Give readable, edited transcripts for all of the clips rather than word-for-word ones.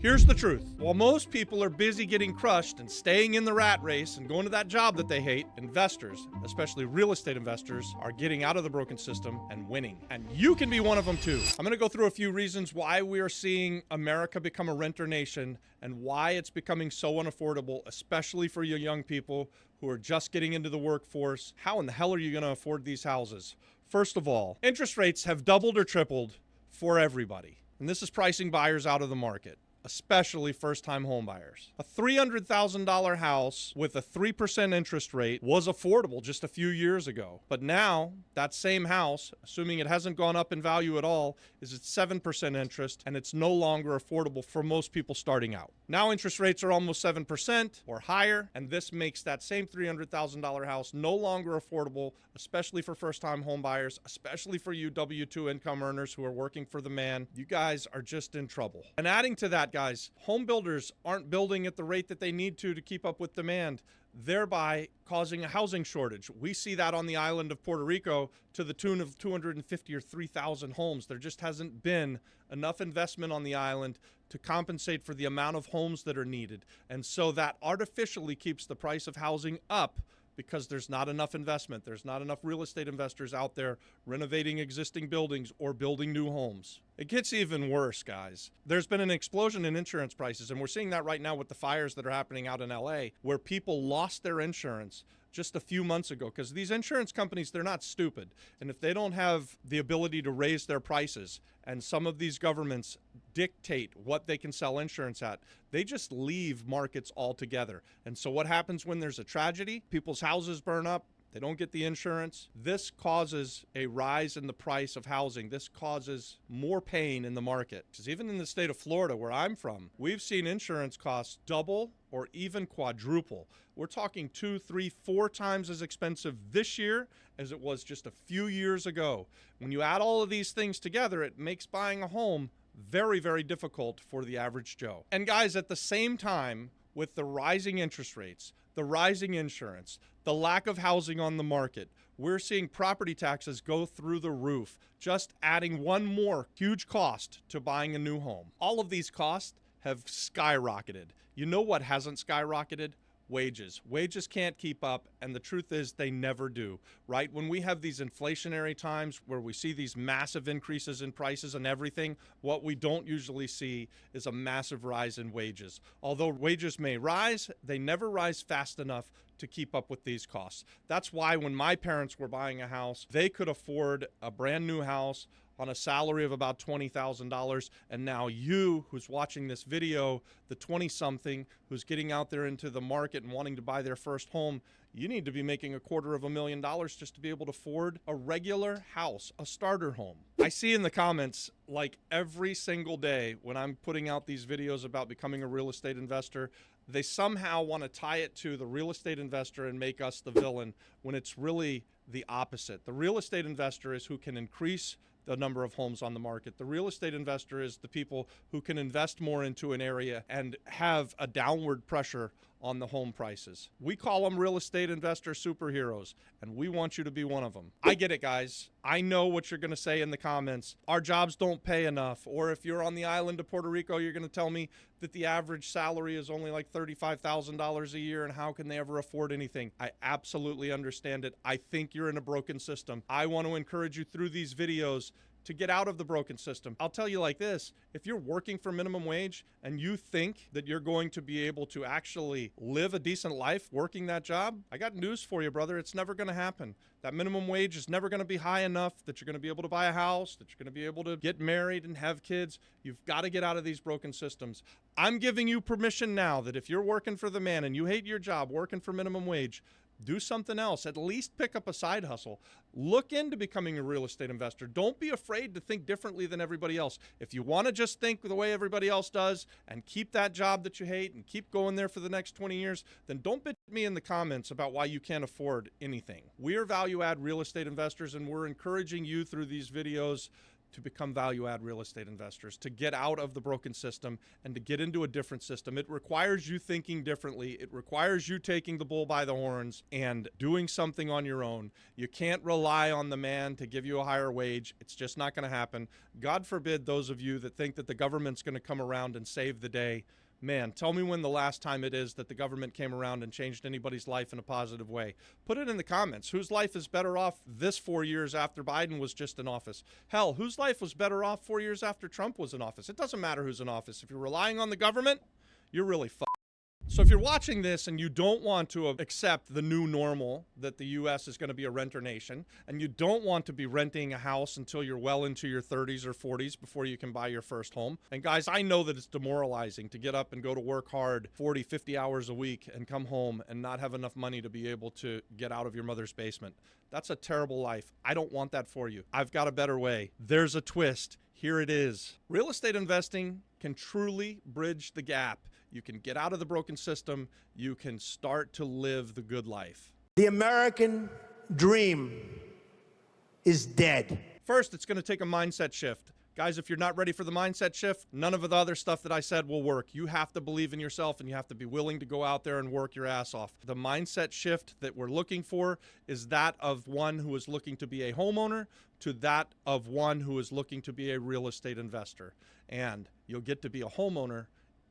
Here's the truth. While most people are busy getting crushed and staying in the rat race and going to that job that they hate, investors, especially real estate investors, are getting out of the broken system and winning. And you can be one of them too. I'm going to go through a few reasons why we are seeing America become a renter nation and why it's becoming so unaffordable, especially for you young people who are just getting into the workforce. How in the hell are you going to afford these houses? First of all, interest rates have doubled or tripled for everybody. And this is pricing buyers out of the market, especially first-time home buyers. A $300,000 house with a 3% interest rate was affordable just a few years ago. But now, that same house, assuming it hasn't gone up in value at all, is at 7% interest, and it's no longer affordable for most people starting out. Now interest rates are almost 7% or higher, and this makes that same $300,000 house no longer affordable, especially for first-time home buyers, especially for you W-2 income earners who are working for the man. You guys are just in trouble. And adding to that, guys, home builders aren't building at the rate that they need to keep up with demand, thereby causing a housing shortage. We see that on the island of Puerto Rico to the tune of 250 or 3,000 homes. There just hasn't been enough investment on the island to compensate for the amount of homes that are needed. And so that artificially keeps the price of housing up, because there's not enough investment. There's not enough real estate investors out there renovating existing buildings or building new homes. It gets even worse, guys. There's been an explosion in insurance prices, and we're seeing that right now with the fires that are happening out in LA, where people lost their insurance just a few months ago, because these insurance companies, they're not stupid. And if they don't have the ability to raise their prices, and some of these governments dictate what they can sell insurance at, they just leave markets altogether. And so what happens when there's a tragedy? People's houses burn up. They don't get the insurance. This causes a rise in the price of housing. This causes more pain in the market. Because even in the state of Florida, where I'm from, we've seen insurance costs double or even quadruple. We're talking 2, 3, 4 times as expensive this year as it was just a few years ago. When you add all of these things together, it makes buying a home very, very difficult for the average Joe. And guys, at the same time, with the rising interest rates, the rising insurance, the lack of housing on the market, we're seeing property taxes go through the roof, just adding one more huge cost to buying a new home. All of these costs have skyrocketed. You know what hasn't skyrocketed? Wages. Wages can't keep up, and the truth is they never do, right? When we have these inflationary times where we see these massive increases in prices and everything, what we don't usually see is a massive rise in wages. Although wages may rise, they never rise fast enough to keep up with these costs. That's why when my parents were buying a house, they could afford a brand new house on a salary of about $20,000. And now you, who's watching this video, the 20-something who's getting out there into the market and wanting to buy their first home, you need to be making $250,000 just to be able to afford a regular house, a starter home. I see in the comments, like every single day when I'm putting out these videos about becoming a real estate investor, they somehow want to tie it to the real estate investor and make us the villain, when it's really the opposite. The real estate investor is who can increase the number of homes on the market. The real estate investor is the people who can invest more into an area and have a downward pressure on the home prices. We call them real estate investor superheroes, and we want you to be one of them. I get it, guys. I know what you're going to say in the comments. Our jobs don't pay enough. Or if you're on the island of Puerto Rico, you're going to tell me that the average salary is only like $35,000 a year, and how can they ever afford anything? I absolutely understand it. I think you're in a broken system. I want to encourage you through these videos to get out of the broken system. I'll tell you like this, if you're working for minimum wage and you think that you're going to be able to actually live a decent life working that job, I got news for you, brother. It's never going to happen. That minimum wage is never going to be high enough that you're going to be able to buy a house, that you're going to be able to get married and have kids. You've got to get out of these broken systems. I'm giving you permission now that if you're working for the man and you hate your job working for minimum wage, do something else. At least pick up a side hustle. Look into becoming a real estate investor. Don't be afraid to think differently than everybody else. If you want to just think the way everybody else does and keep that job that you hate and keep going there for the next 20 years, then don't bitch at me in the comments about why you can't afford anything. We're value add real estate investors, and we're encouraging you through these videos to become value-add real estate investors, to get out of the broken system and to get into a different system. It requires you thinking differently. It requires you taking the bull by the horns and doing something on your own. You can't rely on the man to give you a higher wage. It's just not going to happen. God forbid those of you that think that the government's going to come around and save the day. Man, tell me when the last time it is that the government came around and changed anybody's life in a positive way. Put it in the comments. Whose life is better off this 4 years after Biden was just in office? Hell, whose life was better off 4 years after Trump was in office? It doesn't matter who's in office. If you're relying on the government, you're really fucked. So if you're watching this and you don't want to accept the new normal that the U.S. is going to be a renter nation, and you don't want to be renting a house until you're well into your 30s or 40s before you can buy your first home. And guys, I know that it's demoralizing to get up and go to work hard 40, 50 hours a week and come home and not have enough money to be able to get out of your mother's basement. That's a terrible life. I don't want that for you. I've got a better way. There's a twist. Here it is. Real estate investing can truly bridge the gap. You can get out of the broken system. You can start to live the good life. The American dream is dead. First, it's going to take a mindset shift. Guys, if you're not ready for the mindset shift, none of the other stuff that I said will work. You have to believe in yourself and you have to be willing to go out there and work your ass off. The mindset shift that we're looking for is that of one who is looking to be a homeowner to that of one who is looking to be a real estate investor. And you'll get to be a homeowner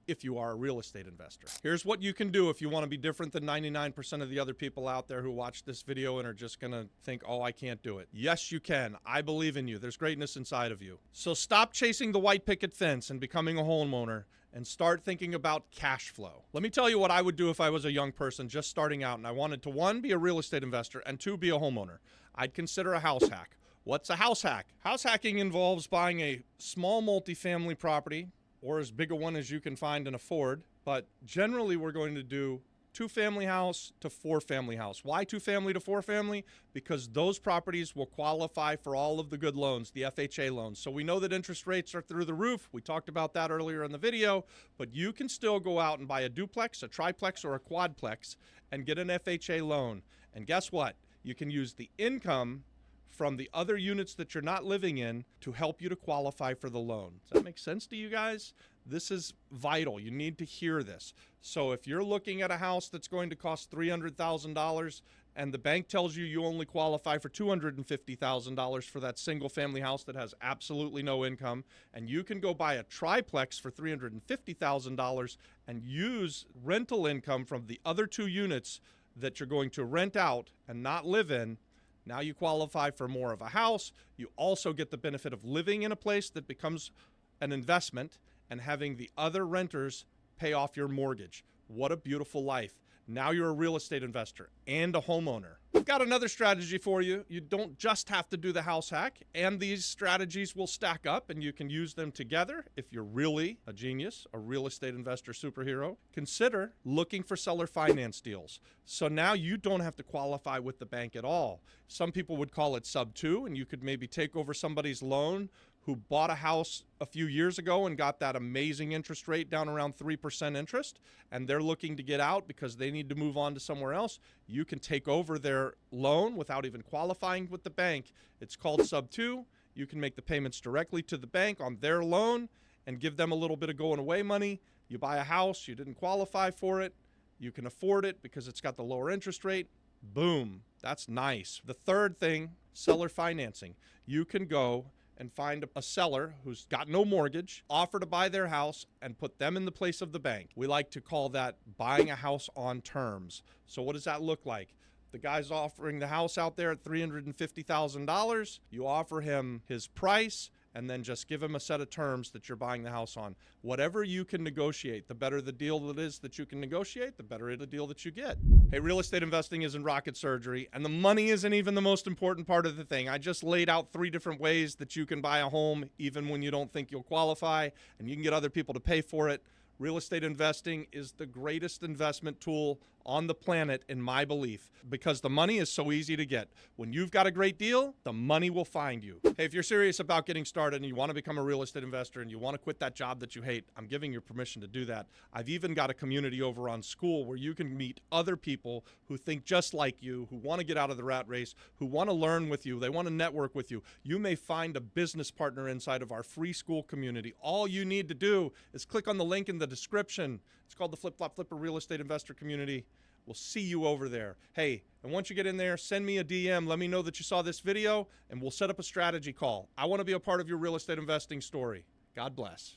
if you are a real estate investor. Here's what you can do if you want to be different than 99% of the other people out there who watch this video and are just gonna think, oh, I can't do it. Yes, you can. I believe in you. There's greatness inside of you. So stop chasing the white picket fence and becoming a homeowner and start thinking about cash flow. Let me tell you what I would do if I was a young person just starting out and I wanted to, one, be a real estate investor and two, be a homeowner. I'd consider a house hack. What's a house hack? House hacking involves buying a small multifamily property or as big a one as you can find and afford. But generally, we're going to do 2-family house to 4-family house. Why 2-family to 4-family? Because those properties will qualify for all of the good loans, the FHA loans. So we know that interest rates are through the roof. We talked about that earlier in the video, but you can still go out and buy a duplex, a triplex, or a quadplex and get an FHA loan. And guess what? You can use the income from the other units that you're not living in to help you to qualify for the loan. Does that make sense to you guys? This is vital. You need to hear this. So if you're looking at a house that's going to cost $300,000 and the bank tells you you only qualify for $250,000 for that single family house that has absolutely no income, and you can go buy a triplex for $350,000 and use rental income from the other 2 units that you're going to rent out and not live in, now you qualify for more of a house. You also get the benefit of living in a place that becomes an investment and having the other renters pay off your mortgage. What a beautiful life. Now you're a real estate investor and a homeowner. I've got another strategy for you. You don't just have to do the house hack, and these strategies will stack up and you can use them together. If you're really a genius, a real estate investor superhero, consider looking for seller finance deals. So now you don't have to qualify with the bank at all. Some people would call it sub 2, and you could maybe take over somebody's loan who bought a house a few years ago and got that amazing interest rate down around 3% interest, and they're looking to get out because they need to move on to somewhere else. You can take over their loan without even qualifying with the bank. It's called sub 2. You can make the payments directly to the bank on their loan and give them a little bit of going away money. You buy a house, you didn't qualify for it, you can afford it because it's got the lower interest rate. Boom, that's nice. The third thing, seller financing. You can go and find a seller who's got no mortgage, offer to buy their house, and put them in the place of the bank. We like to call that buying a house on terms. So what does that look like? The guy's offering the house out there at $350,000. You offer him his price, and then just give him a set of terms that you're buying the house on. Whatever you can negotiate, the better the deal that is that you can negotiate, the better the deal that you get. Hey, real estate investing isn't rocket surgery, and the money isn't even the most important part of the thing. I just laid out 3 different ways that you can buy a home even when you don't think you'll qualify, and you can get other people to pay for it. Real estate investing is the greatest investment tool on the planet, in my belief, because the money is so easy to get. When you've got a great deal, the money will find you. Hey, if you're serious about getting started and you want to become a real estate investor and you want to quit that job that you hate, I'm giving you permission to do that. I've even got a community over on School where you can meet other people who think just like you, who want to get out of the rat race, who want to learn with you, they want to network with you. You may find a business partner inside of our free School community. All you need to do is click on the link in the description. It's called the Flip Flop Flipper Real Estate Investor Community. We'll see you over there. Hey, and once you get in there, send me a DM. Let me know that you saw this video, and we'll set up a strategy call. I want to be a part of your real estate investing story. God bless.